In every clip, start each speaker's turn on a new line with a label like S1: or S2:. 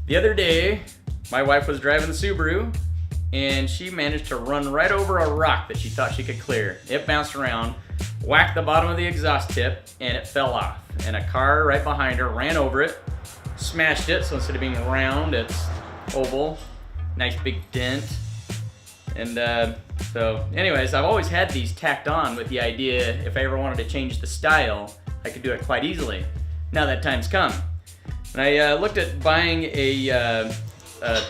S1: The other day, my wife was driving the Subaru and she managed to run right over a rock that she thought she could clear. It bounced around, whacked the bottom of the exhaust tip, and it fell off. And a car right behind her ran over it, smashed it, so instead of being round, it's oval. Nice big dent. And so anyways, I've always had these tacked on with the idea if I ever wanted to change the style, I could do it quite easily. Now that time's come. And I looked at buying a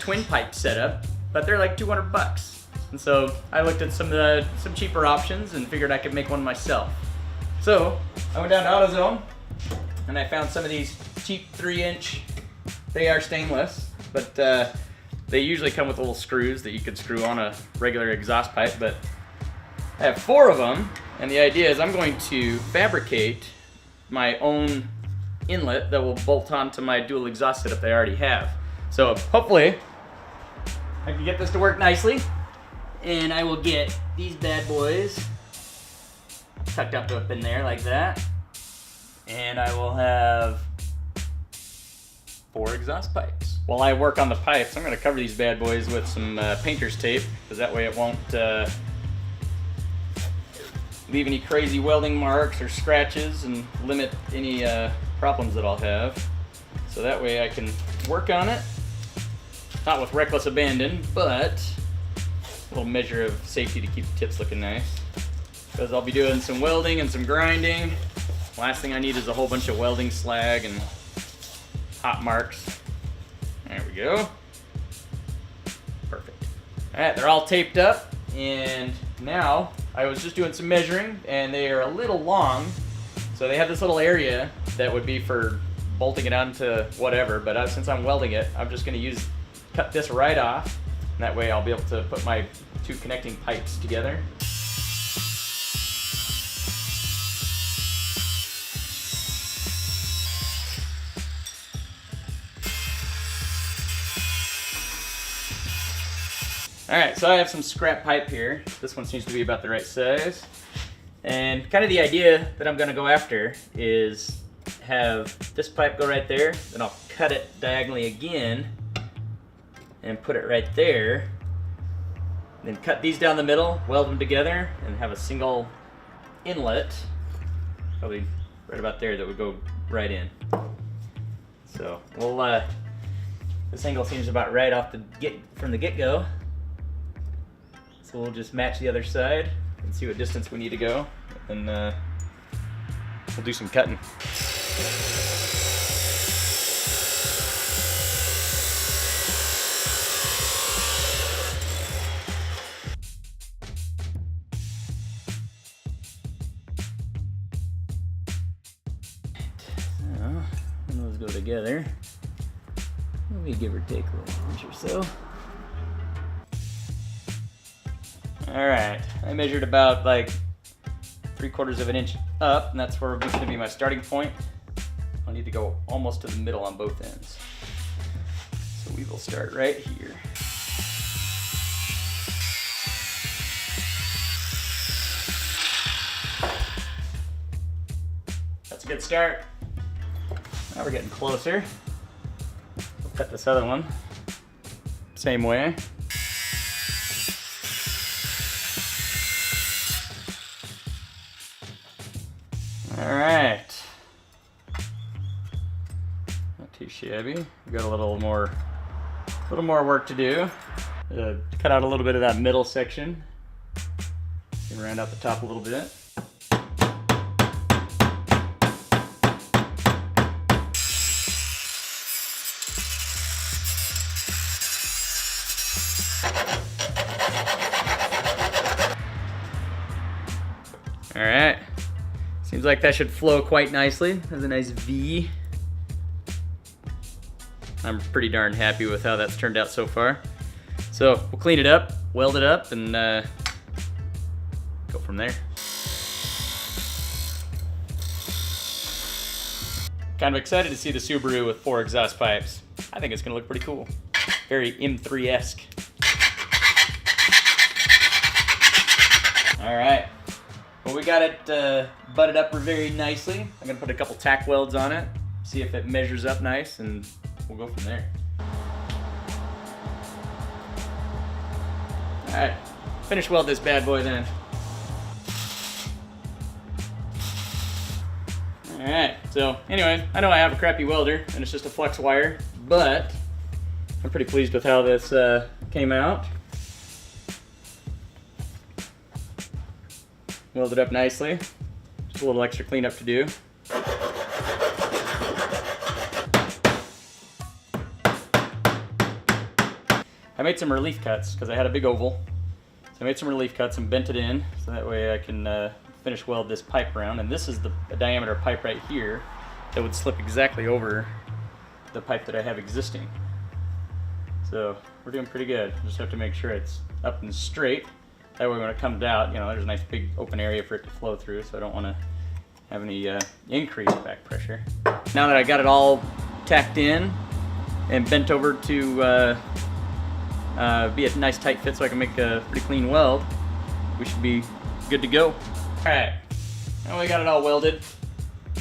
S1: twin pipe setup, but they're like 200 bucks. And so I looked at some cheaper options and figured I could make one myself. So I went down to AutoZone and I found some of these cheap 3-inch, they are stainless, but they usually come with little screws that you could screw on a regular exhaust pipe, but I have 4 of them, and the idea is I'm going to fabricate my own inlet that will bolt onto my dual exhaust setup they already have. So hopefully I can get this to work nicely, and I will get these bad boys tucked up in there like that, and I will have 4 exhaust pipes. While I work on the pipes, I'm going to cover these bad boys with some painter's tape, because that way it won't leave any crazy welding marks or scratches and limit any problems that I'll have. So that way I can work on it, not with reckless abandon, but a little measure of safety to keep the tips looking nice. Because I'll be doing some welding and some grinding. Last thing I need is a whole bunch of welding slag and hot marks. There we go. Perfect. All right, they're all taped up, and now I was just doing some measuring, and they are a little long, so they have this little area that would be for bolting it onto whatever, but since I'm welding it, I'm just going to cut this right off, and that way I'll be able to put my 2 connecting pipes together. Alright, so I have some scrap pipe here. This one seems to be about the right size. And kind of the idea that I'm going to go after is have this pipe go right there, then I'll cut it diagonally again and put it right there. Then cut these down the middle, weld them together, and have a single inlet, probably right about there, that would go right in. So we'll, this angle seems about right off from the get-go. So we'll just match the other side and see what distance we need to go, and we'll do some cutting. So when those go together, maybe give or take a little inch or so. Alright, I measured about like 3/4 of an inch up, and that's where it's going to be my starting point. I'll need to go almost to the middle on both ends. So we will start right here. That's a good start. Now we're getting closer. We'll cut this other one same way. Alright, not too shabby. We've got a little more work to do. Cut out a little bit of that middle section and round out the top a little bit. Alright. Seems like that should flow quite nicely. There's a nice V. I'm pretty darn happy with how that's turned out so far. So we'll clean it up, weld it up, and go from there. Kind of excited to see the Subaru with 4 exhaust pipes. I think it's going to look pretty cool. Very M3-esque. All right. Well, we got it butted up very nicely. I'm gonna put a couple tack welds on it, see if it measures up nice, and we'll go from there. Alright, finish weld this bad boy then. Alright, so anyway, I know I have a crappy welder and it's just a flex wire, but I'm pretty pleased with how this came out. Welded up nicely. Just a little extra cleanup to do. I made some relief cuts because I had a big oval. So I made some relief cuts and bent it in so that way I can finish weld this pipe around. And this is the diameter pipe right here that would slip exactly over the pipe that I have existing. So we're doing pretty good. Just have to make sure it's up and straight. That way when it comes out, you know, there's a nice big open area for it to flow through, so I don't want to have any increased back pressure. Now that I got it all tacked in and bent over to be a nice tight fit so I can make a pretty clean weld, we should be good to go. Alright, now we got it all welded.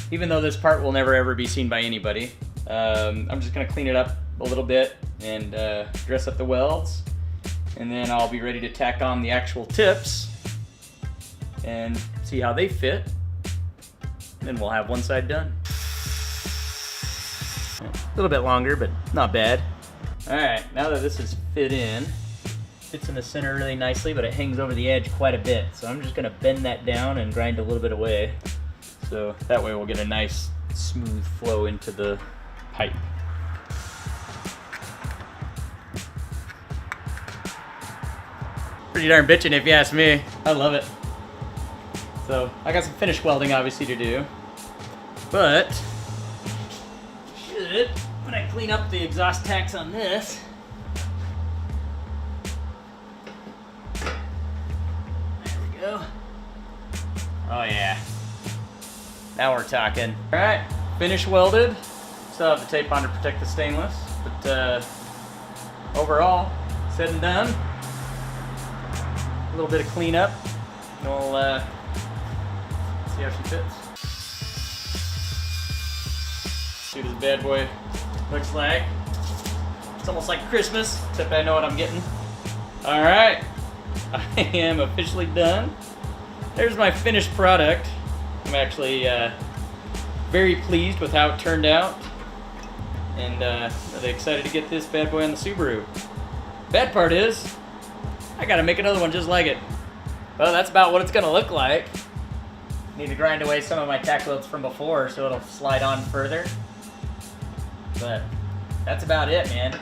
S1: Even though this part will never ever be seen by anybody, I'm just going to clean it up a little bit and dress up the welds. And then I'll be ready to tack on the actual tips and see how they fit. And then we'll have one side done. A little bit longer, but not bad. All right, now that this is fits in the center really nicely, but it hangs over the edge quite a bit. So I'm just gonna bend that down and grind a little bit away. So that way we'll get a nice smooth flow into the pipe. Pretty darn bitchin' if you ask me. I love it. So I got some finish welding obviously to do, but when I clean up the exhaust tacks on this, there we go. Oh yeah, now we're talking. All right, finish welded. Still have the tape on to protect the stainless, but overall, said and done. A little bit of cleanup, and we'll see how she fits. See what this bad boy looks like. It's almost like Christmas, except I know what I'm getting. All right, I am officially done. There's my finished product. I'm actually very pleased with how it turned out, and really excited to get this bad boy on the Subaru. Bad part is, I gotta make another one just like it. Well, that's about what it's gonna look like. Need to grind away some of my tack welds from before so it'll slide on further. But that's about it, man.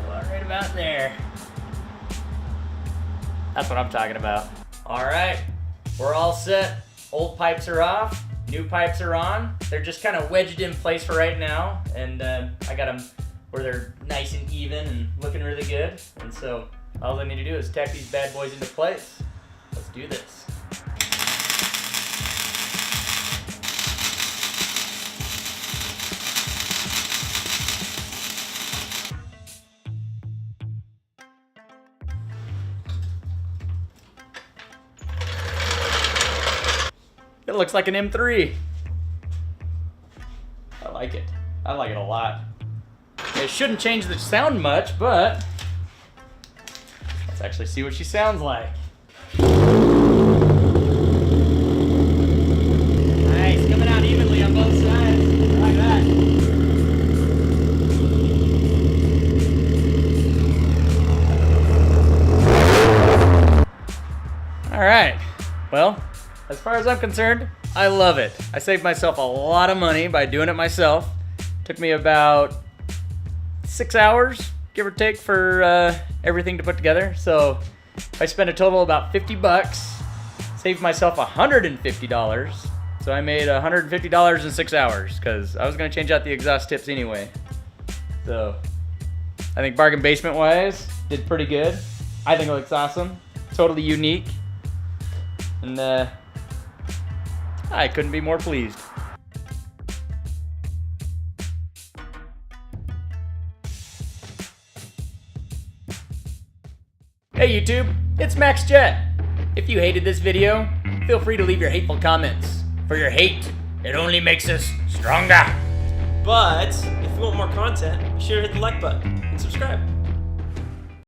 S1: Right about there. That's what I'm talking about. All right, we're all set. Old pipes are off, new pipes are on. They're just kind of wedged in place for right now, and I got them where they're nice and even and looking really good. And so all I need to do is tack these bad boys into place. Let's do this. It looks like an M3. I like it. I like it a lot. It shouldn't change the sound much, but let's actually see what she sounds like. Nice, coming out evenly on both sides. I like that. All right, well, as far as I'm concerned, I love it. I saved myself a lot of money by doing it myself. Took me about 6 hours, give or take, for everything to put together. So I spent a total of about 50 bucks, saved myself $150. So I made $150 in 6 hours because I was gonna change out the exhaust tips anyway. So I think bargain basement wise, did pretty good. I think it looks awesome, totally unique. And I couldn't be more pleased. Hey YouTube, it's maxxjett. If you hated this video, feel free to leave your hateful comments. For your hate, it only makes us stronger.
S2: But if you want more content, be sure to hit the like button and subscribe.